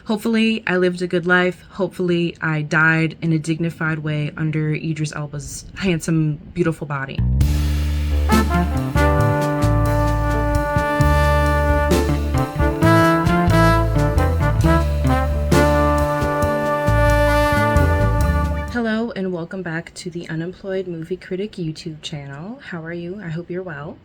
Hopefully, I lived a good life. Hopefully, I died in a dignified way under Idris Elba's handsome, beautiful body. Hello and welcome back to the Unemployed Movie Critic YouTube channel. How are you? I hope you're well.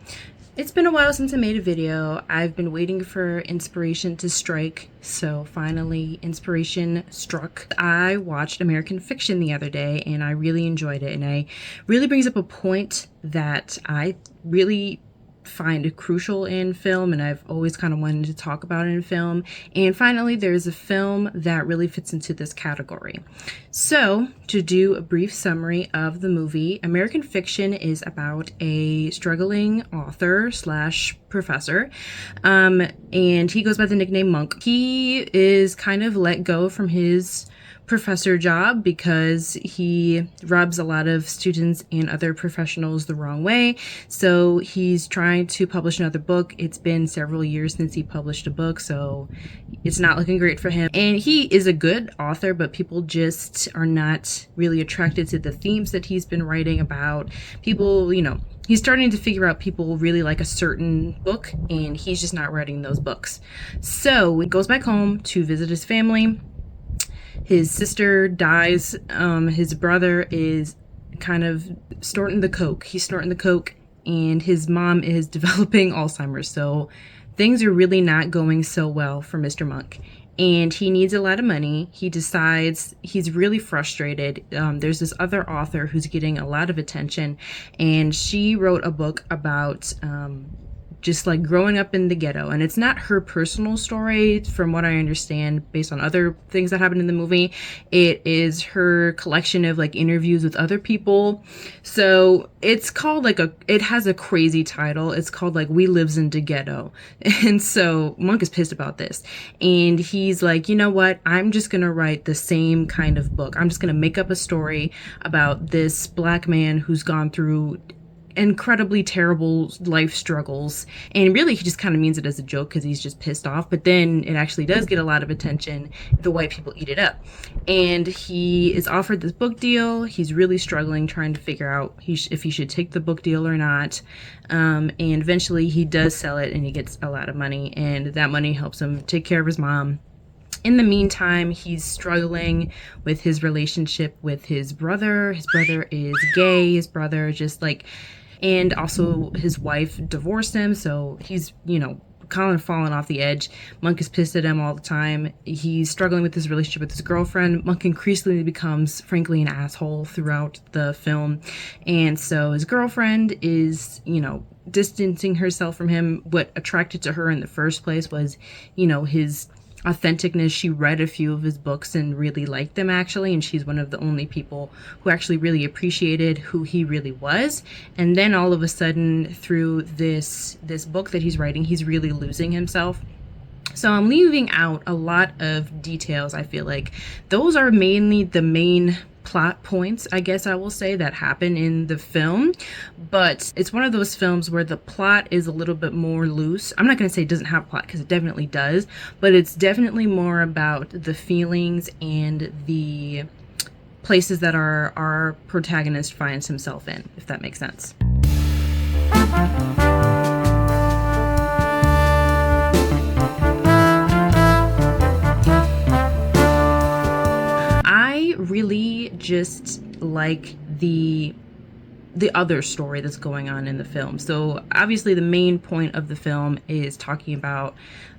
It's been a while since I made a video. I've been waiting for inspiration to strike, so finally inspiration struck. I watched American Fiction the other day and I really enjoyed it, and it really brings up a point that I really find crucial in film, and I've always kind of wanted to talk about it in film. And finally, there's a film that really fits into this category. So, to do a brief summary of the movie, American Fiction is about a struggling author slash professor, and he goes by the nickname Monk. He is kind of let go from his professor job because he rubs a lot of students and other professionals the wrong way. So he's trying to publish another book. It's been several years since he published a book, so it's not looking great for him. And he is a good author, but people just are not really attracted to the themes that he's been writing about. People, he's starting to figure out people really like a certain book, and he's just not writing those books. So he goes back home to visit his family. His sister dies. His brother is kind of snorting the coke. He's snorting the coke, and his mom is developing Alzheimer's. So things are really not going so well for Mr. Monk. And he needs a lot of money. He decides he's really frustrated. There's this other author who's getting a lot of attention, and she wrote a book about just like growing up in the ghetto. And it's not her personal story, from what I understand, based on other things that happened in the movie. It is her collection of like interviews with other people. So it's called it has a crazy title. It's called like We Lives in the Ghetto. And so Monk is pissed about this. And he's like, you know what? I'm just going to write the same kind of book. I'm just going to make up a story about this black man who's gone through incredibly terrible life struggles, and really he just kind of means it as a joke because he's just pissed off, but then it actually does get a lot of attention. The white people eat it up, and he is offered this book deal. He's really struggling, trying to figure out if he should take the book deal or not, and eventually he does sell it, and he gets a lot of money, and that money helps him take care of his mom. In the meantime, he's struggling with his relationship with his brother. His brother is gay. His brother and also his wife divorced him, so he's, kind of falling off the edge. Monk is pissed at him all the time. He's struggling with his relationship with his girlfriend. Monk increasingly becomes, frankly, an asshole throughout the film. And so his girlfriend is, distancing herself from him. What attracted to her in the first place was, his authenticness. She read a few of his books and really liked them, actually, and she's one of the only people who actually really appreciated who he really was. And then all of a sudden, through this book that he's writing, he's really losing himself. So I'm leaving out a lot of details. I feel like those are mainly the main plot points, I guess I will say, that happen in the film. But it's one of those films where the plot is a little bit more loose. I'm not going to say it doesn't have a plot, because it definitely does, but it's definitely more about the feelings and the places that our protagonist finds himself in, if that makes sense. Really just like the other story that's going on in the film. So obviously the main point of the film is talking about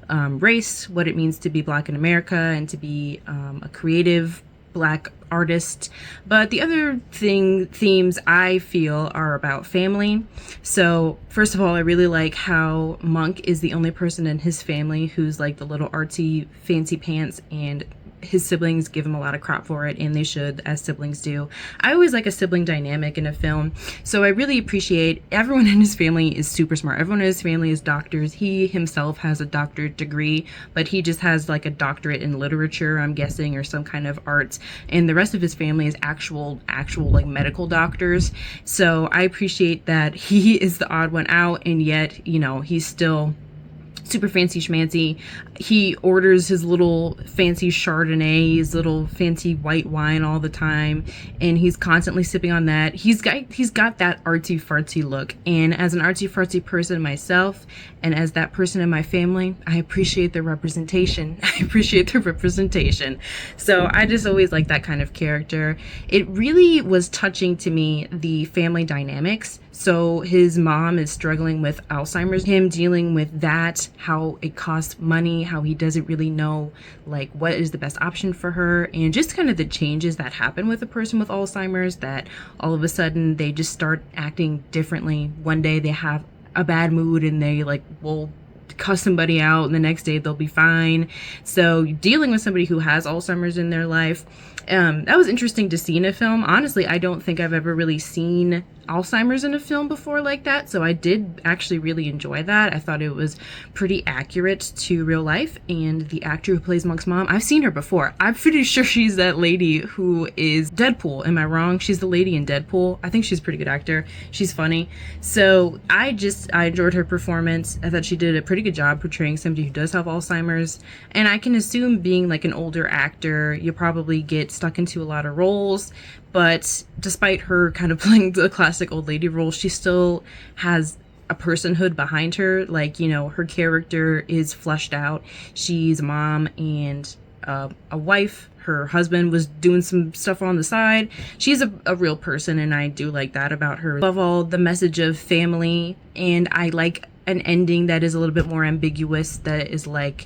race, what it means to be Black in America, and to be a creative Black artist. But the other themes I feel are about family. So first of all, I really like how Monk is the only person in his family who's like the little artsy fancy pants, and his siblings give him a lot of crap for it, and they should, as siblings do. I always like a sibling dynamic in a film, so I really appreciate everyone in his family is super smart. Everyone in his family is doctors. He himself has a doctorate degree, but he just has like a doctorate in literature, I'm guessing, or some kind of arts, and the rest of his family is actual like medical doctors. So I appreciate that he is the odd one out, and yet, he's still super fancy schmancy. He orders his little fancy Chardonnay, his little fancy white wine all the time, and he's constantly sipping on that. He's got that artsy fartsy look, and as an artsy fartsy person myself, and as that person in my family, I appreciate the representation. So I just always like that kind of character. It really was touching to me, the family dynamics. So his mom is struggling with Alzheimer's, him dealing with that, how it costs money, how he doesn't really know like what is the best option for her, and just kind of the changes that happen with a person with Alzheimer's, that all of a sudden they just start acting differently. One day they have a bad mood and they like will cuss somebody out, and the next day they'll be fine. So dealing with somebody who has Alzheimer's in their life, that was interesting to see in a film. Honestly, I don't think I've ever really seen Alzheimer's in a film before like that, so I did actually really enjoy that. I thought it was pretty accurate to real life, and the actor who plays Monk's mom, I've seen her before. I'm pretty sure she's that lady who is Deadpool. Am I wrong? She's the lady in Deadpool. I think she's a pretty good actor. She's funny. So I enjoyed her performance. I thought she did a pretty good job portraying somebody who does have Alzheimer's, and I can assume being like an older actor, you probably get stuck into a lot of roles. But despite her kind of playing the classic old lady role, she still has a personhood behind her. Like, you know, her character is fleshed out. She's a mom and a wife. Her husband was doing some stuff on the side. She's a real person, and I do like that about her. Above all, the message of family, and I like an ending that is a little bit more ambiguous, that is like,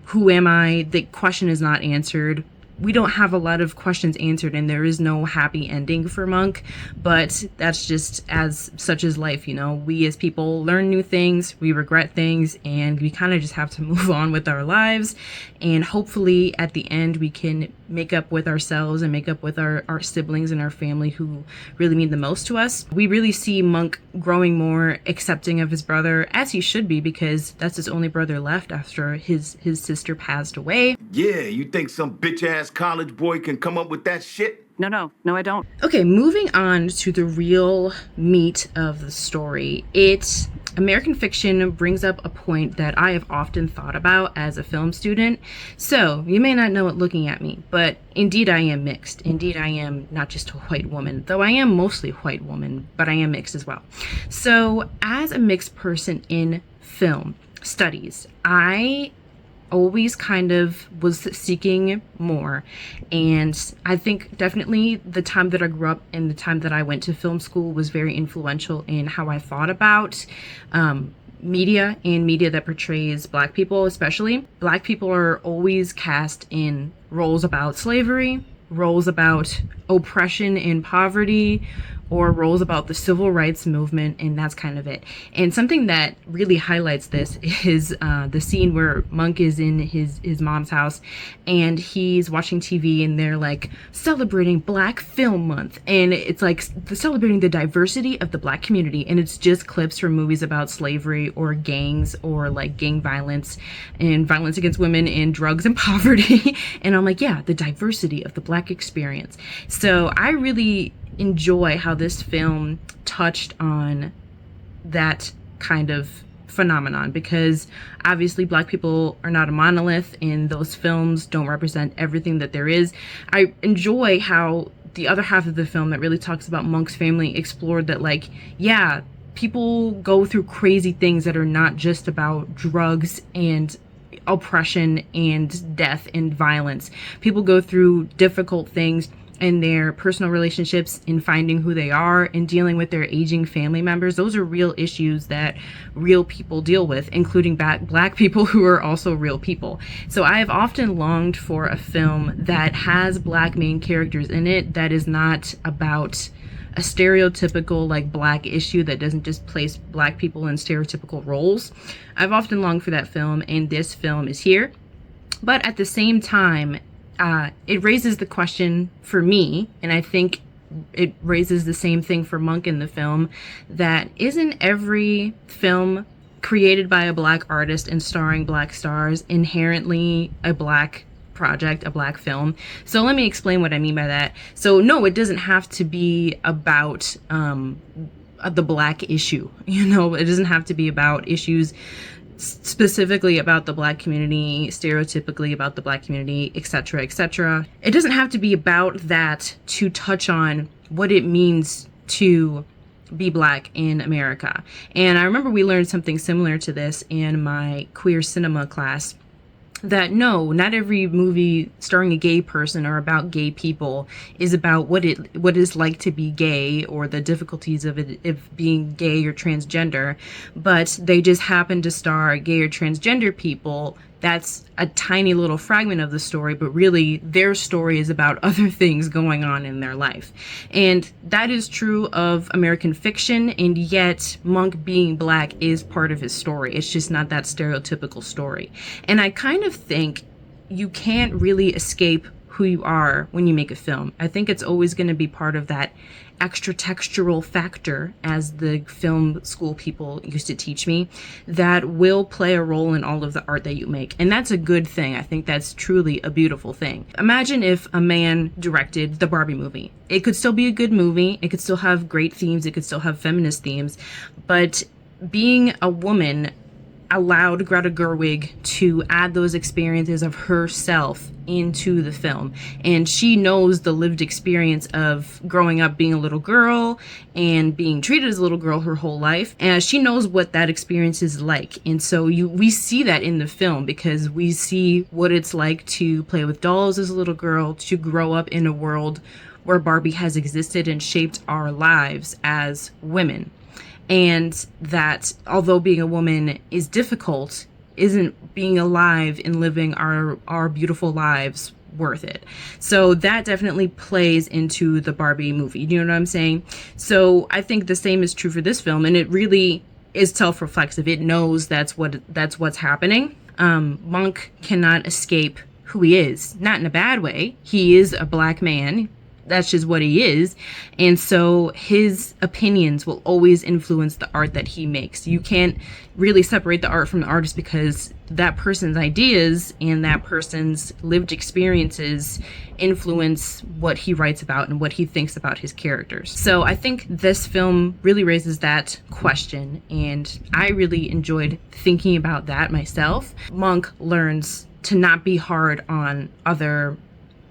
who am I? The question is not answered. We don't have a lot of questions answered, and there is no happy ending for Monk, but that's just as such as life, you know. We as people learn new things, we regret things, and we kind of just have to move on with our lives. And hopefully at the end we can make up with ourselves and make up with our siblings and our family who really mean the most to us. We really see Monk growing more accepting of his brother, as he should be, because that's his only brother left after his sister passed away. Yeah, you think some bitch-ass college boy can come up with that shit? No, I don't. Okay, moving on to the real meat of the story. American Fiction brings up a point that I have often thought about as a film student. So, you may not know it looking at me, but indeed I am mixed. Indeed I am not just a white woman, though I am mostly a white woman, but I am mixed as well. So, as a mixed person in film studies, I always kind of was seeking more, and I think definitely the time that I grew up and the time that I went to film school was very influential in how I thought about media, and media that portrays Black people. Especially Black people are always cast in roles about slavery, roles about oppression and poverty, or roles about the civil rights movement, and that's kind of it. And something that really highlights this is the scene where Monk is in his mom's house, and he's watching TV, and they're like celebrating Black Film Month, and it's like celebrating the diversity of the Black community, and it's just clips from movies about slavery or gangs or like gang violence and violence against women and drugs and poverty. And I'm like, yeah, the diversity of the Black experience. So I really enjoy how this film touched on that kind of phenomenon, because obviously Black people are not a monolith, and those films don't represent everything that there is. I enjoy how the other half of the film that really talks about Monk's family explored that, like, yeah, people go through crazy things that are not just about drugs and oppression and death and violence. People go through difficult things in their personal relationships, in finding who they are, and dealing with their aging family members. Those are real issues that real people deal with, including Black people who are also real people. So I have often longed for a film that has Black main characters in it, that is not about a stereotypical like Black issue, that doesn't just place Black people in stereotypical roles. I've often longed for that film, and this film is here. But at the same time, it raises the question for me, and I think it raises the same thing for Monk in the film, that isn't every film created by a Black artist and starring Black stars inherently a Black project, a Black film? So let me explain what I mean by that. So no, it doesn't have to be about the Black issue. You know, it doesn't have to be about issues specifically about the Black community, stereotypically about the Black community, etc., etc. It doesn't have to be about that to touch on what it means to be Black in America. And I remember we learned something similar to this in my queer cinema class, that no, not every movie starring a gay person or about gay people is about what is like to be gay or the difficulties of being gay or transgender, but they just happen to star gay or transgender people. That's a tiny little fragment of the story, but really their story is about other things going on in their life. And that is true of American fiction, and yet Monk being Black is part of his story. It's just not that stereotypical story. And I kind of think you can't really escape who you are when you make a film. I think it's always going to be part of that extra textural factor, as the film school people used to teach me, that will play a role in all of the art that you make. And that's a good thing. I think that's truly a beautiful thing. Imagine if a man directed the Barbie movie. It could still be a good movie. It could still have great themes. It could still have feminist themes. But being a woman allowed Greta Gerwig to add those experiences of herself into the film. And she knows the lived experience of growing up being a little girl and being treated as a little girl her whole life. And she knows what that experience is like. And so we see that in the film, because we see what it's like to play with dolls as a little girl, to grow up in a world where Barbie has existed and shaped our lives as women. And that although being a woman is difficult, isn't being alive and living our beautiful lives worth it. So that definitely plays into the Barbie movie. You know what I'm saying? So I think the same is true for this film, and it really is self-reflexive. It knows that's what's happening. Monk cannot escape who he is, not in a bad way. He is a Black man. That's just what he is. And so his opinions will always influence the art that he makes. You can't really separate the art from the artist, because that person's ideas and that person's lived experiences influence what he writes about and what he thinks about his characters. So I think this film really raises that question, and I really enjoyed thinking about that myself. Monk learns to not be hard on other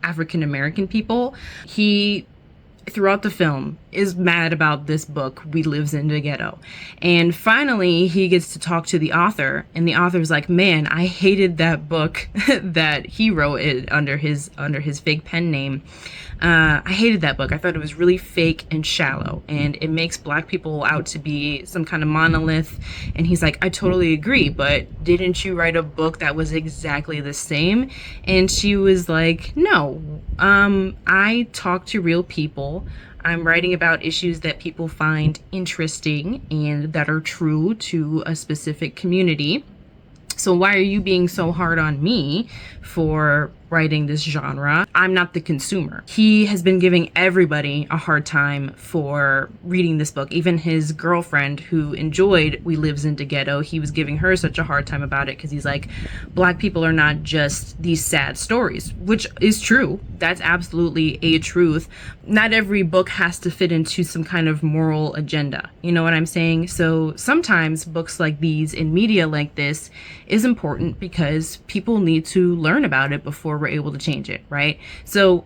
African American people. He, throughout the film, is mad about this book, We Lives in the Ghetto. And finally, he gets to talk to the author, and the author's like, man, I hated that book that he wrote it under his fake pen name. I hated that book. I thought it was really fake and shallow, and it makes Black people out to be some kind of monolith. And he's like, I totally agree, but didn't you write a book that was exactly the same? And she was like, no, I talk to real people. I'm writing about issues that people find interesting and that are true to a specific community. So why are you being so hard on me for writing this genre? I'm not the consumer. He has been giving everybody a hard time for reading this book. Even his girlfriend, who enjoyed We Lives in the Ghetto, he was giving her such a hard time about it, because he's like, Black people are not just these sad stories, which is true. That's absolutely a truth. Not every book has to fit into some kind of moral agenda. You know what I'm saying? So sometimes books like these in media like this is important, because people need to learn about it before we're able to change it, right? So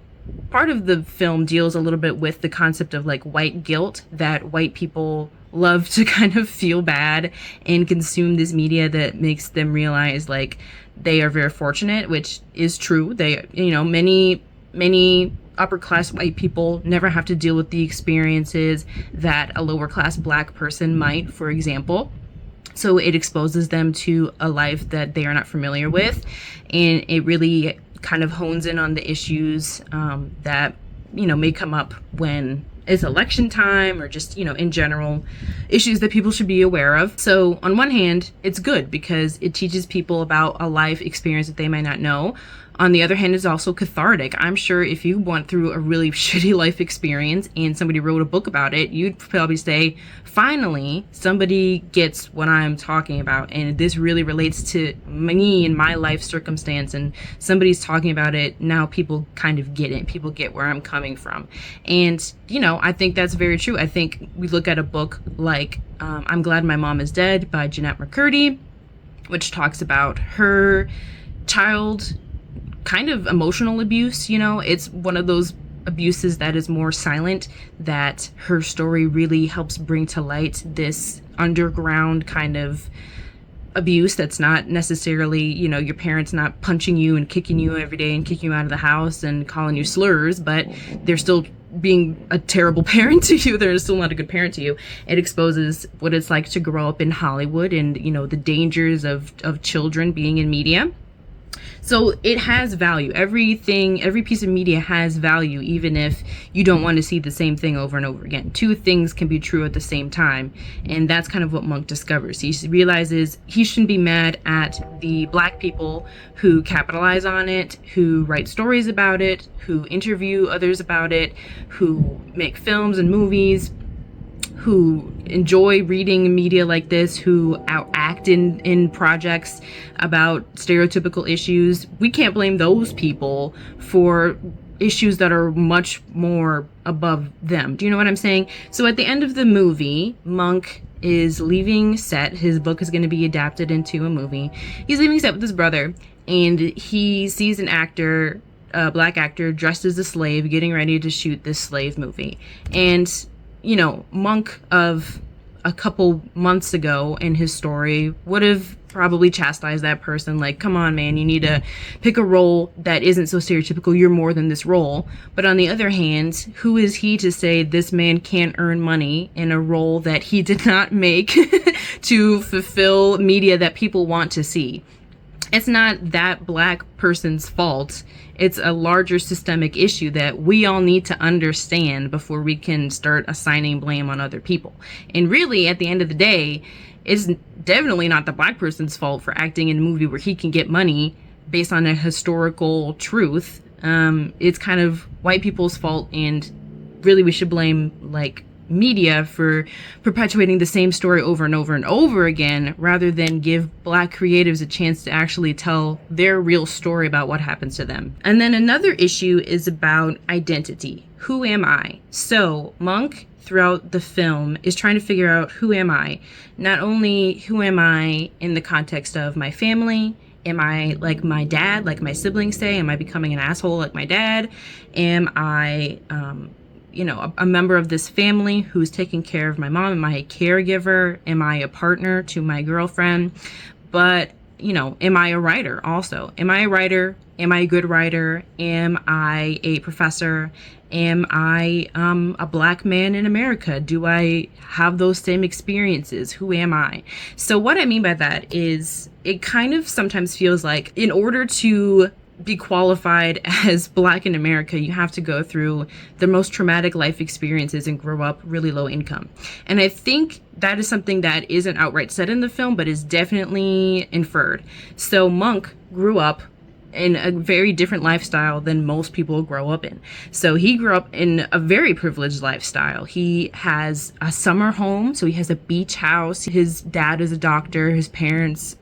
part of the film deals a little bit with the concept of like white guilt, that white people love to kind of feel bad and consume this media that makes them realize like they are very fortunate, which is true. They, you know, many upper class white people never have to deal with the experiences that a lower class Black person might, for example. So it exposes them to a life that they are not familiar with, and it really kind of hones in on the issues that, you know, may come up when it's election time, or just, you know, in general, issues that people should be aware of. So on one hand, it's good because it teaches people about a life experience that they might not know. On the other hand, it's also cathartic. I'm sure if you went through a really shitty life experience and somebody wrote a book about it, you'd probably say, finally, somebody gets what I'm talking about. And this really relates to me and my life circumstance. And somebody's talking about it. Now people kind of get it. People get where I'm coming from. And, you know, I think that's very true. I think we look at a book like I'm Glad My Mom Is Dead by Jeanette McCurdy. which talks about her child kind of emotional abuse. You know, it's one of those abuses that is more silent, that her story really helps bring to light this underground kind of abuse that's not necessarily, you know, your parents not punching you and kicking you every day and kicking you out of the house and calling you slurs, but they're still being a terrible parent to you. They're still not a good parent to you. It exposes what it's like to grow up in Hollywood and, you know, the dangers of children being in media. So it has value. Every piece of media has value, even if you don't want to see the same thing over and over again. Two things can be true at the same time. And that's kind of what Monk discovers. He realizes he shouldn't be mad at the Black people who capitalize on it, who write stories about it, who interview others about it, who make films and movies, who enjoy reading media like this, who act in projects about stereotypical issues. We can't blame those people for issues that are much more above them. Do you know what I'm saying? So at the end of the movie, Monk is leaving set. His book is going to be adapted into a movie. He's leaving set with his brother, and he sees an actor, a Black actor, dressed as a slave, getting ready to shoot this slave movie. And you know, Monk of a couple months ago in his story would have probably chastised that person, like, come on, man, you need to pick a role that isn't so stereotypical. You're more than this role. But on the other hand, who is he to say this man can't earn money in a role that he did not make to fulfill media that people want to see? It's not that Black person's fault. It's a larger systemic issue that we all need to understand before we can start assigning blame on other people. And really, at the end of the day, it's definitely not the Black person's fault for acting in a movie where he can get money based on a historical truth. It's kind of white people's fault, and really we should blame, like, media for perpetuating the same story over and over and over again, rather than give Black creatives a chance to actually tell their real story about what happens to them. And then another issue is about identity. Who am I? So Monk, throughout the film, is trying to figure out, who am I? Not only who am I in the context of my family. Am I like my dad, like my siblings say? Am I becoming an asshole like my dad? Am I a member of this family who's taking care of my mom? Am I a caregiver? Am I a partner to my girlfriend? But, you know, am I a writer also? Am I a writer? Am I a good writer? Am I a professor? Am I a Black man in America? Do I have those same experiences? Who am I? So what I mean by that is, it kind of sometimes feels like, in order to be qualified as Black in America, you have to go through the most traumatic life experiences and grow up really low income. And I think that is something that isn't outright said in the film, but is definitely inferred. So Monk grew up in a very different lifestyle than most people grow up in. So he grew up in a very privileged lifestyle. He has a summer home, so he has a beach house. His dad is a doctor. His parents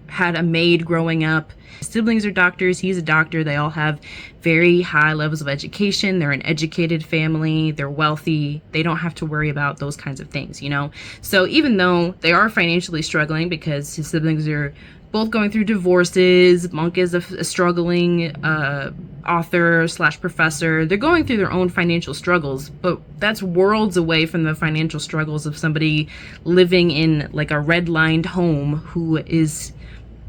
had a maid growing up. His siblings are doctors. He's a doctor. They all have very high levels of education. They're an educated family. They're wealthy. They don't have to worry about those kinds of things, you know? So even though they are financially struggling because his siblings are both going through divorces, Monk is a struggling author / professor. They're going through their own financial struggles, but that's worlds away from the financial struggles of somebody living in like a redlined home who is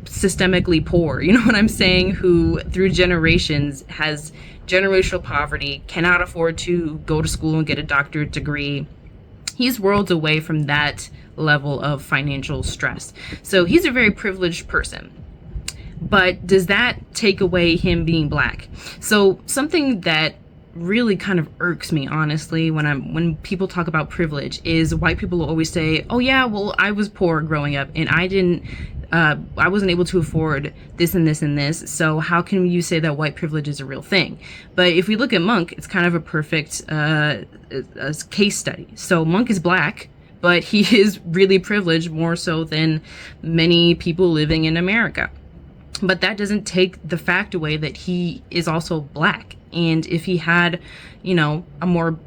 systemically poor, you know what I'm saying, who through generations has generational poverty, cannot afford to go to school and get a doctorate degree. He's worlds away from that level of financial stress. So he's a very privileged person. But does that take away him being Black? So something that really kind of irks me, honestly, when people talk about privilege, is white people will always say, oh yeah, well, I was poor growing up and I wasn't able to afford this and this and this, so how can you say that white privilege is a real thing? But if we look at Monk, it's kind of a perfect case study. So Monk is Black, but he is really privileged, more so than many people living in America. But that doesn't take the fact away that he is also Black. And if he had, you know, a more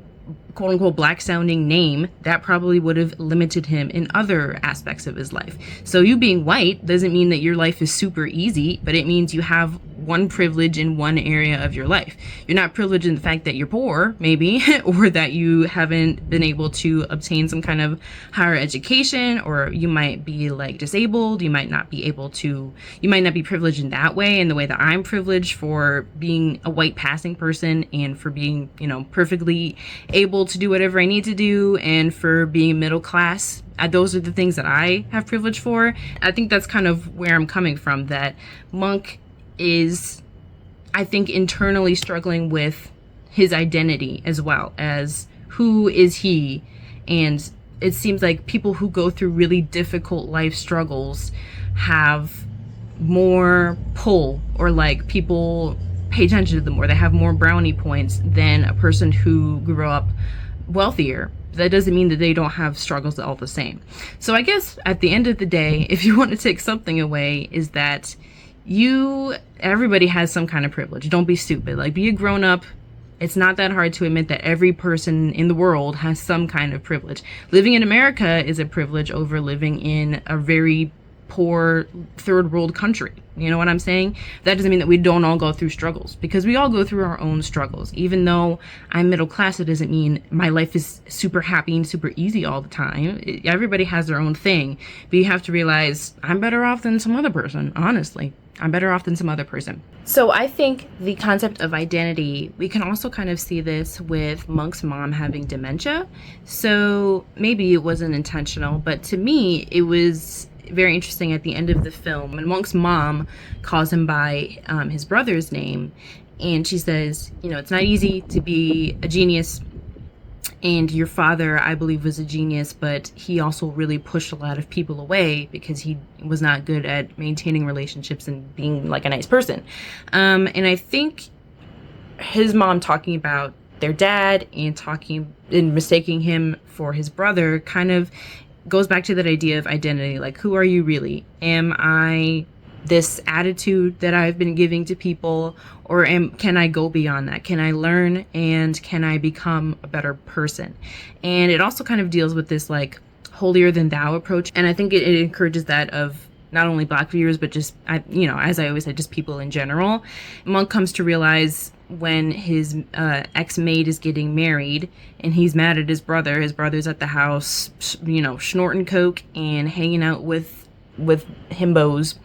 quote unquote black sounding name, that probably would have limited him in other aspects of his life. So you being white doesn't mean that your life is super easy, but it means you have one privilege in one area of your life. You're not privileged in the fact that you're poor, maybe, or that you haven't been able to obtain some kind of higher education, or you might be like disabled. You might not be privileged in that way, in the way that I'm privileged for being a white passing person and for being, perfectly able to do whatever I need to do, and for being middle class. Those are the things that I have privilege for. I think that's kind of where I'm coming from, that Monk is, I think, internally struggling with his identity as well as who is he. And it seems like people who go through really difficult life struggles have more pull, or like people pay attention to them more. They have more brownie points than a person who grew up wealthier. That doesn't mean that they don't have struggles all the same. So I guess at the end of the day, if you want to take something away, is that everybody has some kind of privilege. Don't be stupid. Like, be a grown up. It's not that hard to admit that every person in the world has some kind of privilege. Living in America is a privilege over living in a very poor third world country. You know what I'm saying? That doesn't mean that we don't all go through struggles, because we all go through our own struggles. Even though I'm middle class, it doesn't mean my life is super happy and super easy all the time. Everybody has their own thing, but you have to realize I'm better off than some other person. Honestly, I'm better off than some other person. So I think the concept of identity, we can also kind of see this with Monk's mom having dementia. So maybe it wasn't intentional, but to me, it was very interesting at the end of the film. And Monk's mom calls him by his brother's name, and she says, it's not easy to be a genius, and your father, I believe, was a genius, but he also really pushed a lot of people away because he was not good at maintaining relationships and being like a nice person. And I think his mom talking about their dad and mistaking him for his brother kind of goes back to that idea of identity. Like, who are you really? Am I this attitude that I've been giving to people, or can I go beyond that? Can I learn, and can I become a better person? And it also kind of deals with this like holier than thou approach. And I think it encourages that of not only Black viewers, but just, as I always said, just people in general. Monk comes to realize when his ex-maid is getting married and he's mad at his brother. His brother's at the house, snorting coke and hanging out with himbos.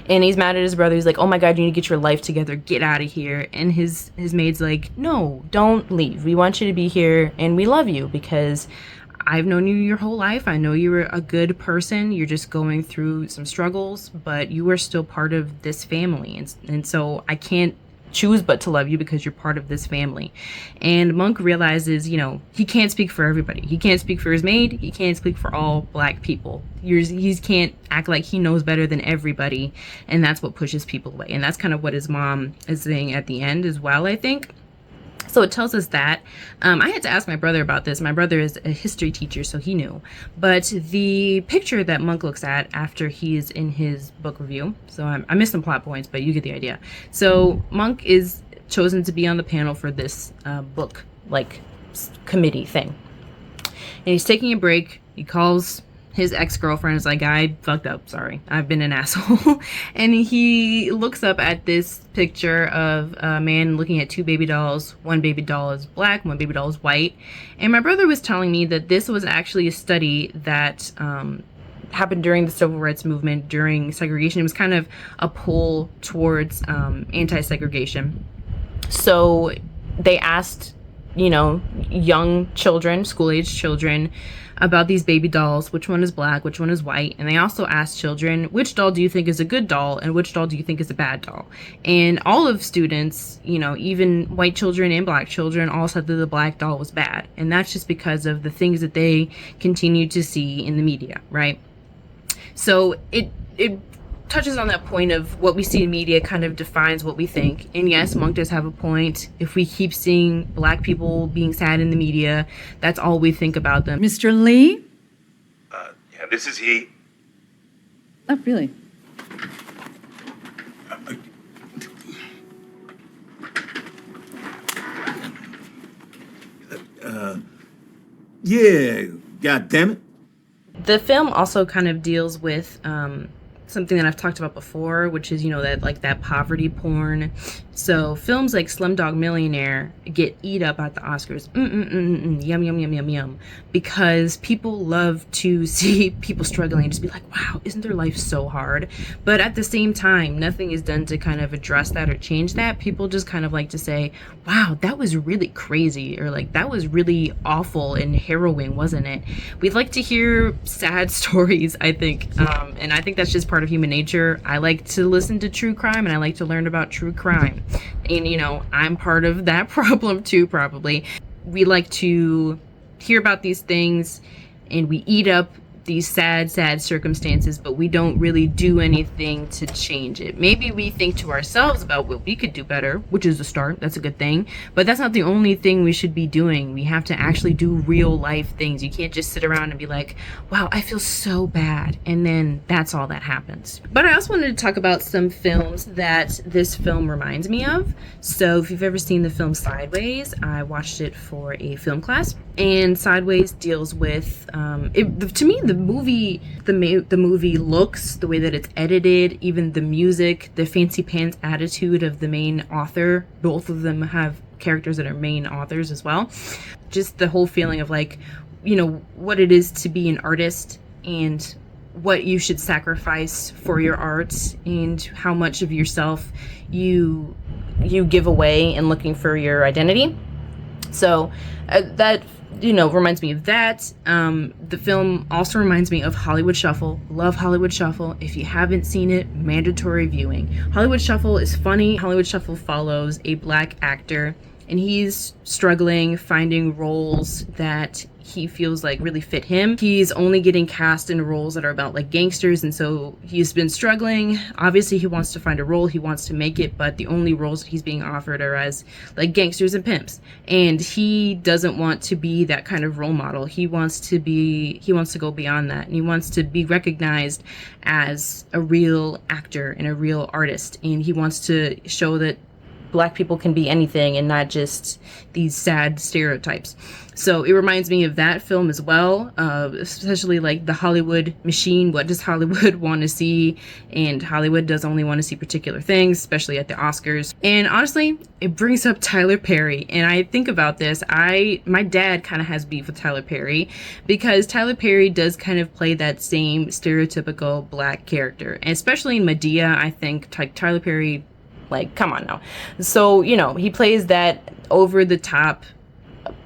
And he's mad at his brother. He's like, oh my God, you need to get your life together. Get out of here. And his maid's like, no, don't leave. We want you to be here, and we love you because I've known you your whole life. I know you're a good person. You're just going through some struggles, but you are still part of this family. And so I can't choose but to love you because you're part of this family. And Monk realizes, he can't speak for everybody. He can't speak for his maid. He can't speak for all Black people. He can't act like he knows better than everybody. And that's what pushes people away. And that's kind of what his mom is saying at the end as well, I think. So it tells us that. I had to ask my brother about this. My brother is a history teacher, so he knew. But the picture that Monk looks at after he is in his book review, so I missed some plot points, but you get the idea. So Monk is chosen to be on the panel for this book, committee thing. And he's taking a break. He calls his ex-girlfriend, is like, I fucked up, sorry, I've been an asshole. And he looks up at this picture of a man looking at two baby dolls. One baby doll is Black, one baby doll is white. And my brother was telling me that this was actually a study that happened during the civil rights movement, during segregation. It was kind of a pull towards anti-segregation. So they asked, young children, school-age children, about these baby dolls, which one is Black, which one is white. And they also asked children, which doll do you think is a good doll and which doll do you think is a bad doll? And all of students, even white children and Black children, all said that the Black doll was bad. And that's just because of the things that they continue to see in the media, right? So it touches on that point of what we see in media kind of defines what we think. And yes, Monk does have a point. If we keep seeing Black people being sad in the media, that's all we think about them. Mr. Lee? Yeah, this is he. Oh, really? Yeah, god damn it. The film also kind of deals with something that I've talked about before, which is, that like that poverty porn. So films like Slumdog Millionaire get eat up at the Oscars. Yum, yum, yum, yum, yum. Because people love to see people struggling and just be like, wow, isn't their life so hard? But at the same time, nothing is done to kind of address that or change that. People just kind of like to say, wow, that was really crazy, or like, that was really awful and harrowing, wasn't it? We'd like to hear sad stories, I think. And I think that's just part of human nature. I like to listen to true crime and I like to learn about true crime. And, I'm part of that problem too, probably. We like to hear about these things and we eat up these sad circumstances, but we don't really do anything to change it. Maybe we think to ourselves about what we could do better, which is a start. That's a good thing. But that's not the only thing we should be doing. We have to actually do real life things. You can't just sit around and be like, wow, I feel so bad. And then that's all that happens. But I also wanted to talk about some films that this film reminds me of. So if you've ever seen the film Sideways, I watched it for a film class. And Sideways deals with, to me, the movie looks, the way that it's edited, even the music, the fancy pants attitude of the main author. Both of them have characters that are main authors as well. Just the whole feeling of like, what it is to be an artist and what you should sacrifice for your art and how much of yourself you give away in looking for your identity. So that reminds me of that. The film also reminds me of Hollywood Shuffle. Love Hollywood Shuffle. If you haven't seen it, mandatory viewing. Hollywood Shuffle is funny. Hollywood Shuffle follows a black actor, and he's struggling finding roles that he feels like really fit him. He's only getting cast in roles that are about like gangsters, and so he's been struggling. Obviously he wants to find a role, he wants to make it, but the only roles that he's being offered are as like gangsters and pimps, and he doesn't want to be that kind of role model. He wants to go beyond that, and he wants to be recognized as a real actor and a real artist, and he wants to show that Black people can be anything and not just these sad stereotypes. So it reminds me of that film as well, especially like the Hollywood machine. What does Hollywood want to see? And Hollywood does only want to see particular things, especially at the Oscars. And honestly, it brings up Tyler Perry. And I think about this, my dad kind of has beef with Tyler Perry because Tyler Perry does kind of play that same stereotypical Black character. And especially in Medea, I think Tyler Perry, like, come on now. So, he plays that over-the-top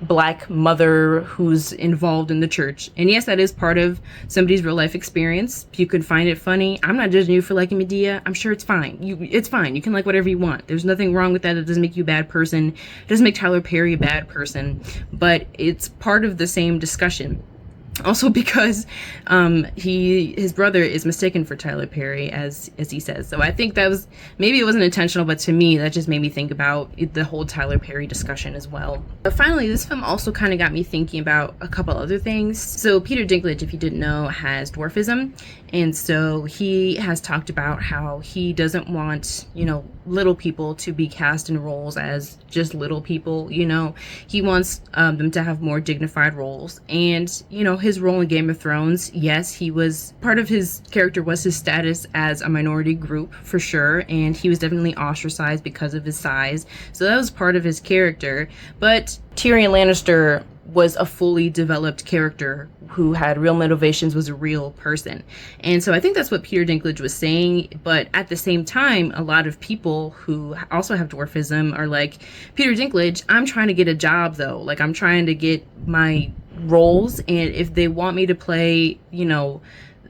Black mother who's involved in the church. And yes, that is part of somebody's real-life experience. You could find it funny. I'm not judging you for liking Medea. I'm sure it's fine. It's fine. You can like whatever you want. There's nothing wrong with that. It doesn't make you a bad person. It doesn't make Tyler Perry a bad person. But it's part of the same discussion. Also because his brother is mistaken for Tyler Perry, as he says. So I think that was, maybe it wasn't intentional, but to me, that just made me think about the whole Tyler Perry discussion as well. But finally, this film also kind of got me thinking about a couple other things. So Peter Dinklage, if you didn't know, has dwarfism. And so he has talked about how he doesn't want, little people to be cast in roles as just little people. He wants them to have more dignified roles. And, his role in Game of Thrones, yes, part of his character was his status as a minority group for sure. And he was definitely ostracized because of his size. So that was part of his character. But Tyrion Lannister was a fully developed character who had real motivations, was a real person. And so I think that's what Peter Dinklage was saying. But at the same time, a lot of people who also have dwarfism are like, Peter Dinklage, I'm trying to get a job though. Like, I'm trying to get my roles. And if they want me to play,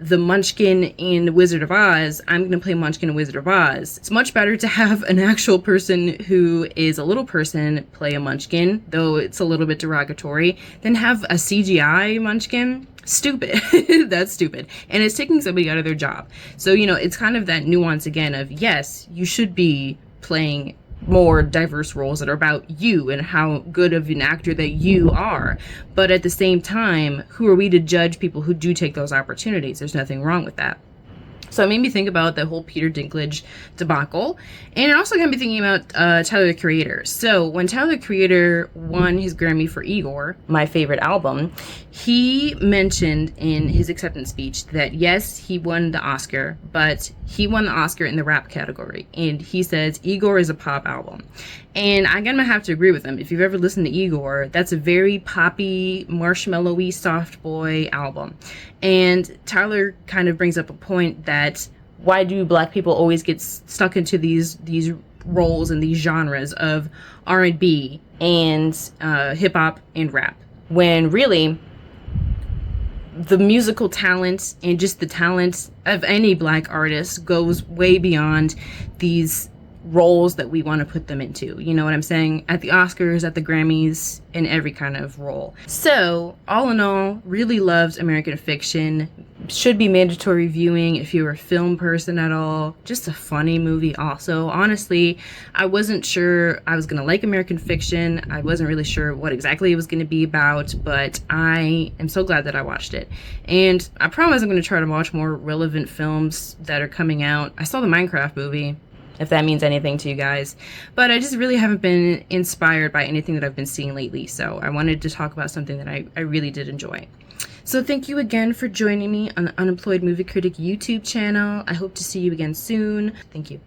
the Munchkin in Wizard of Oz, I'm going to play Munchkin in Wizard of Oz. It's much better to have an actual person who is a little person play a Munchkin, though it's a little bit derogatory, than have a CGI Munchkin. Stupid. That's stupid. And it's taking somebody out of their job. So, it's kind of that nuance again of, yes, you should be playing more diverse roles that are about you and how good of an actor that you are. But at the same time, who are we to judge people who do take those opportunities? There's nothing wrong with that. So it made me think about the whole Peter Dinklage debacle. And it also got me thinking about Tyler, the Creator. So when Tyler, the Creator won his Grammy for Igor, my favorite album, he mentioned in his acceptance speech that yes, he won the Oscar, but he won the Oscar in the rap category. And he says Igor is a pop album. And I'm gonna have to agree with him. If you've ever listened to Igor, that's a very poppy, marshmallowy, soft boy album. And Tyler kind of brings up a point that why do black people always get stuck into these roles and these genres of R&B and hip hop and rap, when really the musical talent and just the talent of any black artist goes way beyond these roles that we want to put them into. You know what I'm saying? At the Oscars, at the Grammys, in every kind of role. So, all in all, really loved American Fiction. Should be mandatory viewing if you're a film person at all. Just a funny movie also. Honestly, I wasn't sure I was going to like American Fiction. I wasn't really sure what exactly it was going to be about, but I am so glad that I watched it. And I promise I'm going to try to watch more relevant films that are coming out. I saw the Minecraft movie, if that means anything to you guys. But I just really haven't been inspired by anything that I've been seeing lately. So I wanted to talk about something that I really did enjoy. So thank you again for joining me on the Unemployed Movie Critic YouTube channel. I hope to see you again soon. Thank you.